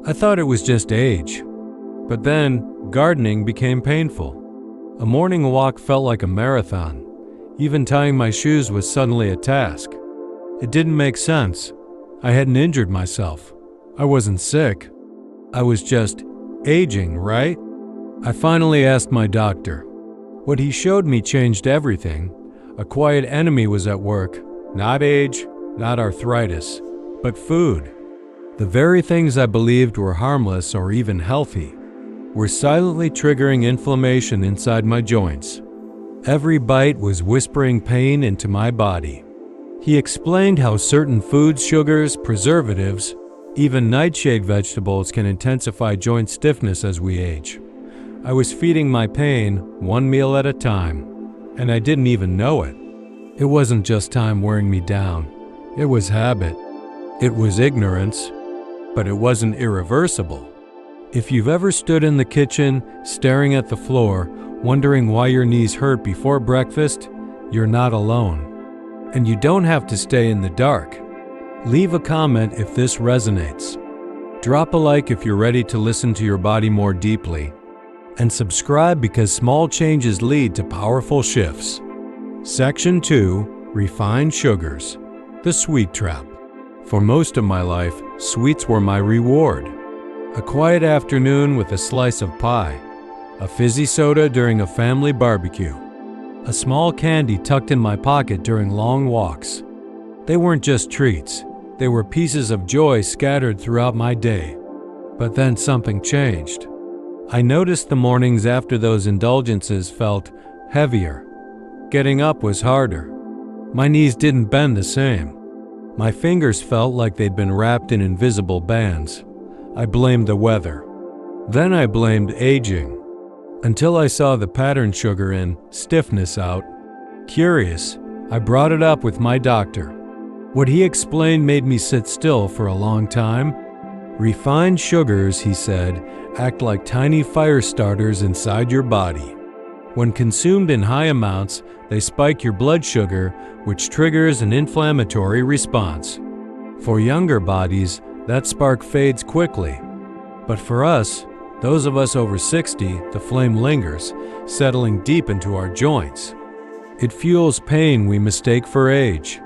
I thought it was just age. But then, gardening became painful. A morning walk felt like a marathon. Even tying my shoes was suddenly a task. It didn't make sense. I hadn't injured myself. I wasn't sick. I was just aging, right? I finally asked my doctor. What he showed me changed everything. A quiet enemy was at work. Not age, not arthritis, but food. The very things I believed were harmless or even healthy were silently triggering inflammation inside my joints. Every bite was whispering pain into my body. He explained how certain foods, sugars, preservatives, even nightshade vegetables can intensify joint stiffness as we age. I was feeding my pain one meal at a time, and I didn't even know it. It wasn't just time wearing me down. It was habit. It was ignorance, but it wasn't irreversible. If you've ever stood in the kitchen, staring at the floor, wondering why your knees hurt before breakfast, you're not alone. And you don't have to stay in the dark. Leave a comment if this resonates. Drop a like if you're ready to listen to your body more deeply. And subscribe because small changes lead to powerful shifts. Section 2. Refined Sugars. The Sweet Trap. For most of my life, sweets were my reward. A quiet afternoon with a slice of pie. A fizzy soda during a family barbecue. A small candy tucked in my pocket during long walks. They weren't just treats. They were pieces of joy scattered throughout my day. But then something changed. I noticed the mornings after those indulgences felt heavier. Getting up was harder. My knees didn't bend the same. My fingers felt like they'd been wrapped in invisible bands. I blamed the weather. Then I blamed aging. Until I saw the pattern sugar in stiffness out. Curious, I brought it up with my doctor. What he explained made me sit still for a long time. Refined sugars, he said, act like tiny fire starters inside your body. When consumed in high amounts, they spike your blood sugar, which triggers an inflammatory response. For younger bodies, that spark fades quickly. But for us, those of us over 60, the flame lingers, settling deep into our joints. It fuels pain we mistake for age.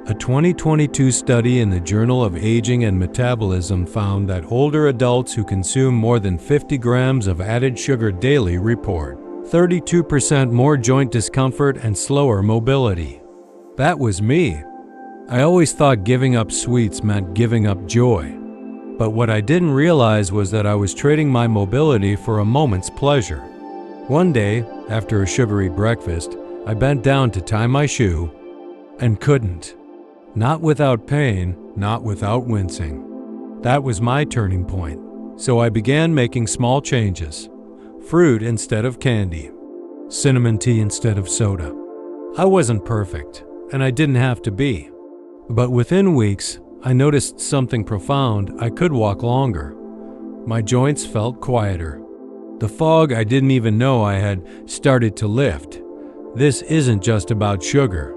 A 2022 study in the Journal of Aging and Metabolism found that older adults who consume more than 50 grams of added sugar daily report 32% more joint discomfort and slower mobility. That was me. I always thought giving up sweets meant giving up joy. But what I didn't realize was that I was trading my mobility for a moment's pleasure. One day, after a sugary breakfast, I bent down to tie my shoe and couldn't. Not without pain, not without wincing. That was my turning point. So I began making small changes. Fruit instead of candy. Cinnamon tea instead of soda. I wasn't perfect, and I didn't have to be. But within weeks, I noticed something profound. I could walk longer. My joints felt quieter. The fog I didn't even know I had started to lift. This isn't just about sugar.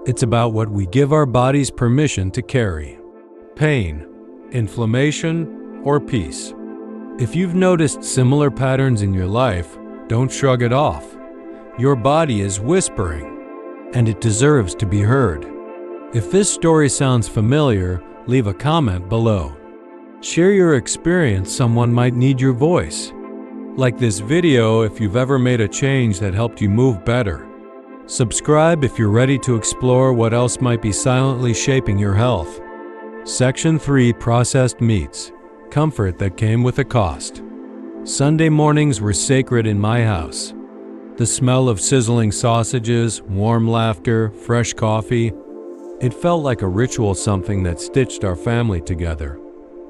It's about what we give our bodies permission to carry. Pain, inflammation, or peace. If you've noticed similar patterns in your life, don't shrug it off. Your body is whispering, and it deserves to be heard. If this story sounds familiar, leave a comment below. Share your experience, someone might need your voice. Like this video if you've ever made a change that helped you move better. Subscribe if you're ready to explore what else might be silently shaping your health. Section 3. Processed Meats. Comfort that came with a cost. Sunday mornings were sacred in my house. The smell of sizzling sausages, warm laughter, fresh coffee. It felt like a ritual, something that stitched our family together.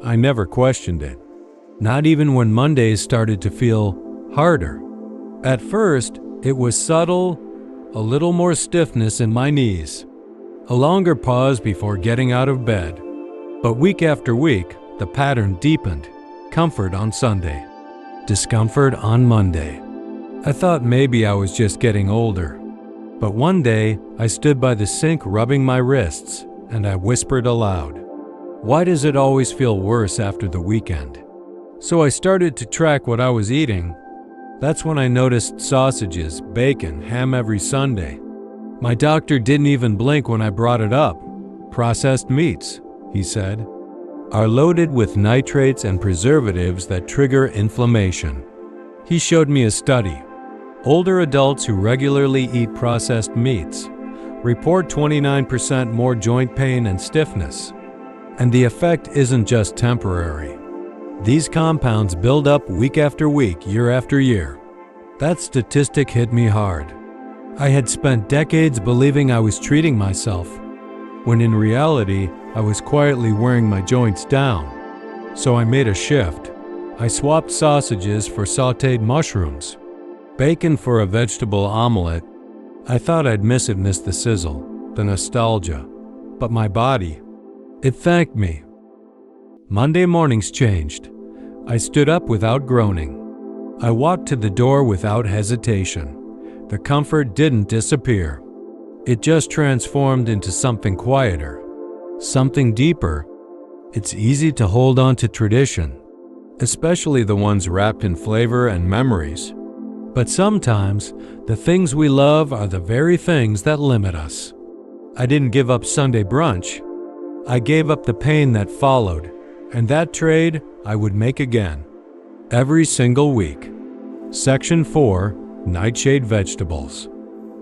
I never questioned it. Not even when Mondays started to feel harder. At first, it was subtle, a little more stiffness in my knees, a longer pause before getting out of bed. But week after week, the pattern deepened. Comfort on Sunday, discomfort on Monday. I thought maybe I was just getting older. But one day, I stood by the sink rubbing my wrists, and I whispered aloud, "Why does it always feel worse after the weekend?" So I started to track what I was eating. That's when I noticed sausages, bacon, ham every Sunday. My doctor didn't even blink when I brought it up. Processed meats, he said, are loaded with nitrates and preservatives that trigger inflammation. He showed me a study. Older adults who regularly eat processed meats report 29% more joint pain and stiffness. And the effect isn't just temporary. These compounds build up week after week, year after year. That statistic hit me hard. I had spent decades believing I was treating myself, when in reality, I was quietly wearing my joints down. So I made a shift. I swapped sausages for sautéed mushrooms, bacon for a vegetable omelet. I thought I'd miss the sizzle, the nostalgia. But my body, it thanked me. Monday mornings changed. I stood up without groaning. I walked to the door without hesitation. The comfort didn't disappear. It just transformed into something quieter, something deeper. It's easy to hold on to tradition, especially the ones wrapped in flavor and memories. But sometimes, the things we love are the very things that limit us. I didn't give up Sunday brunch. I gave up the pain that followed, and that trade I would make again. Every single week. Section 4, Nightshade Vegetables.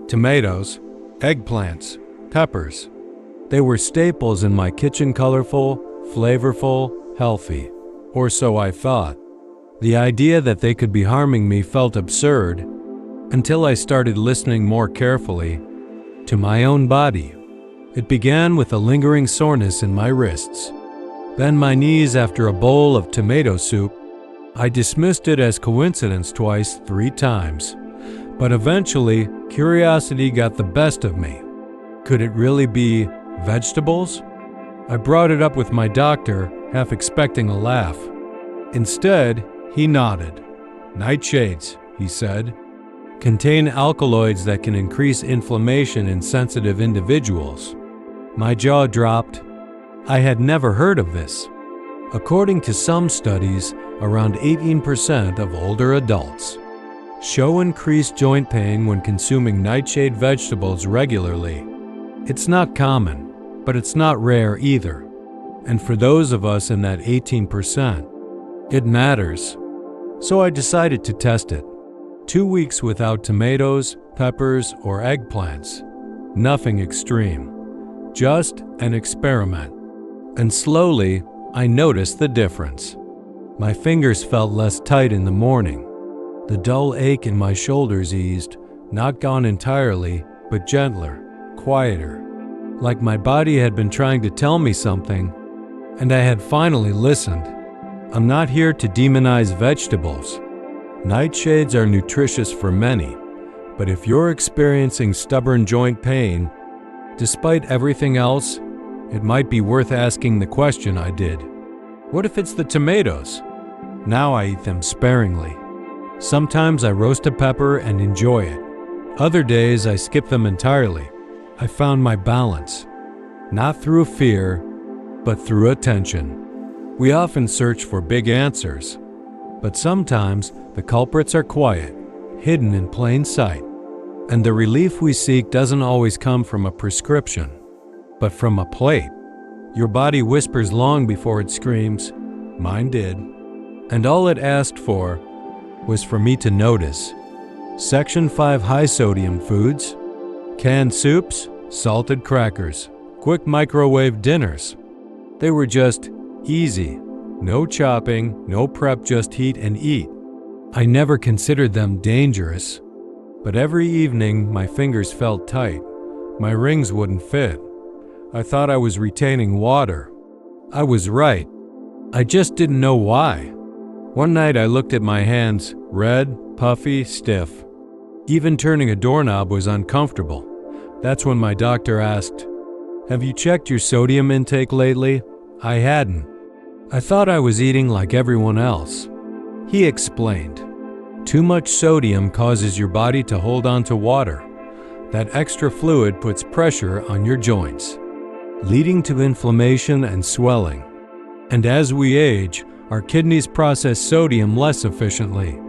Tomatoes, eggplants, peppers. They were staples in my kitchen, colorful, flavorful, healthy. Or so I thought. The idea that they could be harming me felt absurd until I started listening more carefully to my own body. It began with a lingering soreness in my wrists, then my knees after a bowl of tomato soup. I dismissed it as coincidence twice, 3 times. But eventually, curiosity got the best of me. Could it really be vegetables? I brought it up with my doctor, half expecting a laugh. Instead, he nodded. Nightshades, he said, contain alkaloids that can increase inflammation in sensitive individuals. My jaw dropped. I had never heard of this. According to some studies, around 18% of older adults show increased joint pain when consuming nightshade vegetables regularly. It's not common, but it's not rare either. And for those of us in that 18%, it matters. So I decided to test it. 2 weeks without tomatoes, peppers, or eggplants. Nothing extreme. Just an experiment. And slowly, I noticed the difference. My fingers felt less tight in the morning. The dull ache in my shoulders eased, not gone entirely, but gentler, quieter. Like my body had been trying to tell me something, and I had finally listened. I'm not here to demonize vegetables. Nightshades are nutritious for many, but if you're experiencing stubborn joint pain, despite everything else, it might be worth asking the question I did. What if it's the tomatoes? Now I eat them sparingly. Sometimes I roast a pepper and enjoy it. Other days I skip them entirely. I found my balance, not through fear, but through attention. We often search for big answers, but sometimes the culprits are quiet, hidden in plain sight. And the relief we seek doesn't always come from a prescription, but from a plate. Your body whispers long before it screams. Mine did. And all it asked for was for me to notice. Section 5, high-sodium foods. Canned soups, salted crackers, quick microwave dinners. They were just easy. No chopping, no prep, just heat and eat. I never considered them dangerous, but every evening my fingers felt tight. My rings wouldn't fit. I thought I was retaining water. I was right. I just didn't know why. One night I looked at my hands, red, puffy, stiff. Even turning a doorknob was uncomfortable. That's when my doctor asked, "Have you checked your sodium intake lately?" I hadn't. I thought I was eating like everyone else. He explained, too much sodium causes your body to hold on to water. That extra fluid puts pressure on your joints, leading to inflammation and swelling. And as we age, Our kidneys process sodium less efficiently.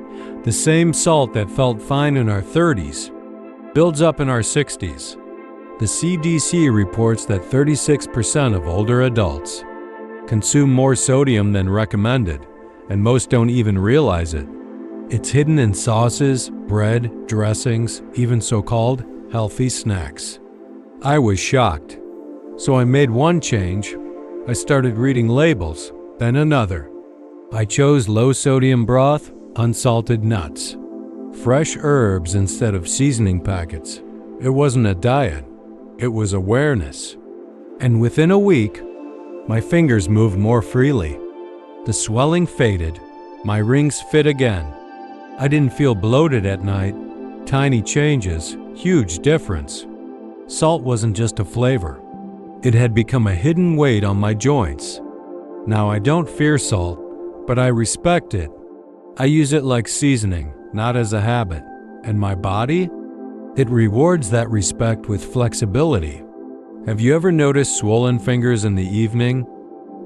The same salt that felt fine in our 30s builds up in our 60s. The CDC reports that 36% of older adults consume more sodium than recommended, and most don't even realize it. It's hidden in sauces, bread, dressings, even so-called healthy snacks. I was shocked. So I made one change. I started reading labels, then another. I chose low-sodium broth, unsalted nuts, fresh herbs instead of seasoning packets. It wasn't a diet, it was awareness. And within a week, my fingers moved more freely. The swelling faded, my rings fit again. I didn't feel bloated at night. Tiny changes, huge difference. Salt wasn't just a flavor. It had become a hidden weight on my joints. Now I don't fear salt, but I respect it. I use it like seasoning, not as a habit. And my body? It rewards that respect with flexibility. Have you ever noticed swollen fingers in the evening?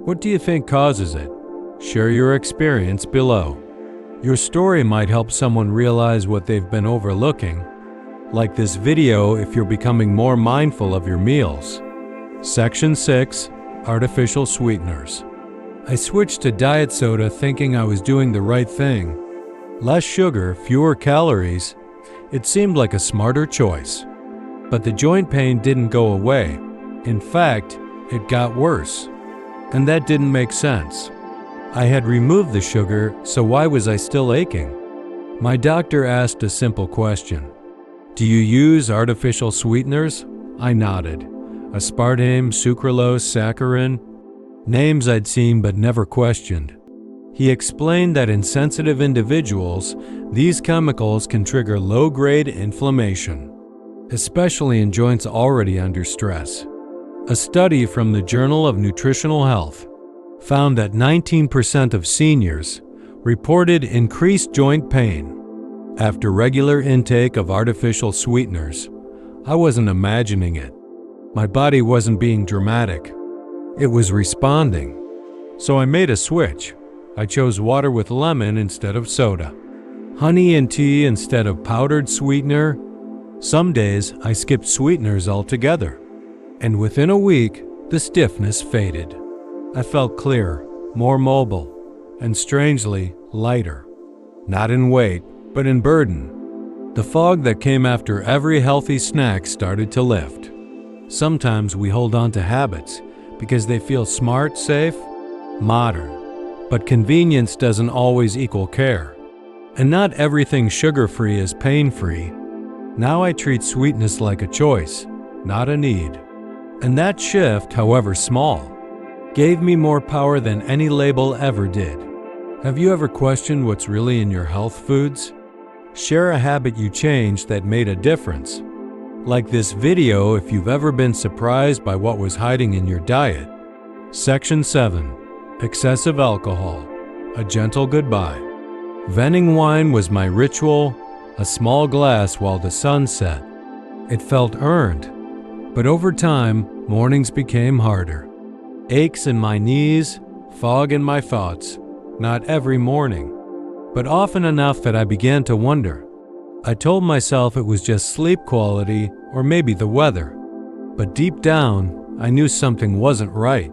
What do you think causes it? Share your experience below. Your story might help someone realize what they've been overlooking. Like this video if you're becoming more mindful of your meals. Section 6. Artificial Sweeteners. I switched to diet soda thinking I was doing the right thing. Less sugar, fewer calories. It seemed like a smarter choice. But the joint pain didn't go away. In fact, it got worse. And that didn't make sense. I had removed the sugar, so why was I still aching? My doctor asked a simple question. Do you use artificial sweeteners? I nodded. Aspartame, sucralose, saccharin. Names I'd seen but never questioned. He explained that in sensitive individuals, these chemicals can trigger low-grade inflammation, especially in joints already under stress. A study from the Journal of Nutritional Health found that 19% of seniors reported increased joint pain after regular intake of artificial sweeteners. I wasn't imagining it. My body wasn't being dramatic. It was responding. So I made a switch. I chose water with lemon instead of soda, honey and tea instead of powdered sweetener. Some days I skipped sweeteners altogether. And within a week, the stiffness faded. I felt clearer, more mobile, and strangely lighter. Not in weight, but in burden. The fog that came after every healthy snack started to lift. Sometimes we hold on to habits because they feel smart, safe, modern. But convenience doesn't always equal care. And not everything sugar-free is pain-free. Now I treat sweetness like a choice, not a need. And that shift, however small, gave me more power than any label ever did. Have you ever questioned what's really in your health foods? Share a habit you changed that made a difference. Like this video if you've ever been surprised by what was hiding in your diet. Section 7. Excessive alcohol. A gentle goodbye. Venting wine was my ritual, a small glass while the sun set. It felt earned, but over time, mornings became harder. Aches in my knees, fog in my thoughts. Not every morning, but often enough that I began to wonder. I told myself it was just sleep quality or maybe the weather, but deep down, I knew something wasn't right.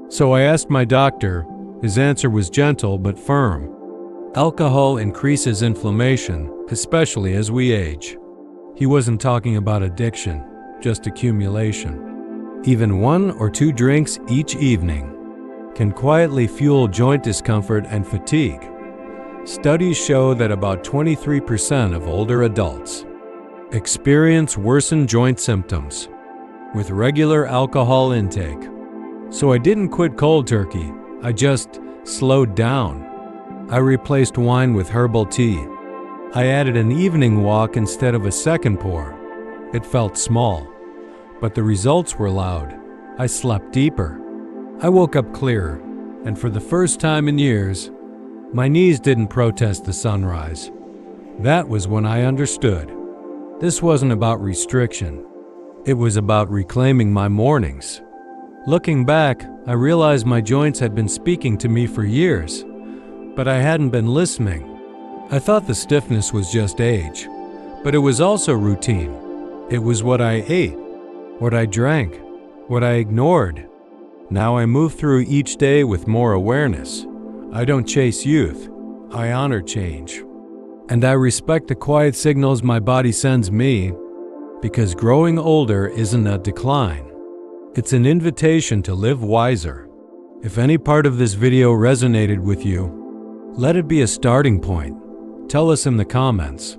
So I asked my doctor. His answer was gentle but firm. Alcohol increases inflammation, especially as we age. He wasn't talking about addiction, just accumulation. Even 1 or 2 drinks each evening can quietly fuel joint discomfort and fatigue. Studies show that about 23% of older adults experience worsened joint symptoms with regular alcohol intake. So I didn't quit cold turkey, I just slowed down. I replaced wine with herbal tea. I added an evening walk instead of a second pour. It felt small, but the results were loud. I slept deeper. I woke up clearer, and for the first time in years, my knees didn't protest the sunrise. That was when I understood. This wasn't about restriction. It was about reclaiming my mornings. Looking back, I realized my joints had been speaking to me for years, but I hadn't been listening. I thought the stiffness was just age, but it was also routine. It was what I ate, what I drank, what I ignored. Now I move through each day with more awareness. I don't chase youth, I honor change. And I respect the quiet signals my body sends me, because growing older isn't a decline. It's an invitation to live wiser. If any part of this video resonated with you, let it be a starting point. Tell us in the comments.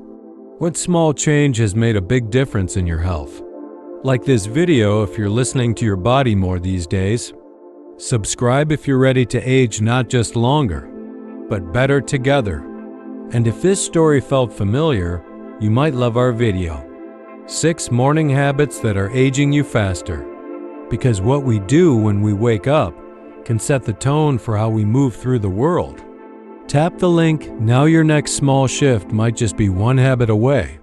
What small change has made a big difference in your health? Like this video if you're listening to your body more these days. Subscribe if you're ready to age not just longer, but better together. And if this story felt familiar, you might love our video. 6 morning habits that are aging you faster. Because what we do when we wake up can set the tone for how we move through the world. Tap the link. Now your next small shift might just be one habit away.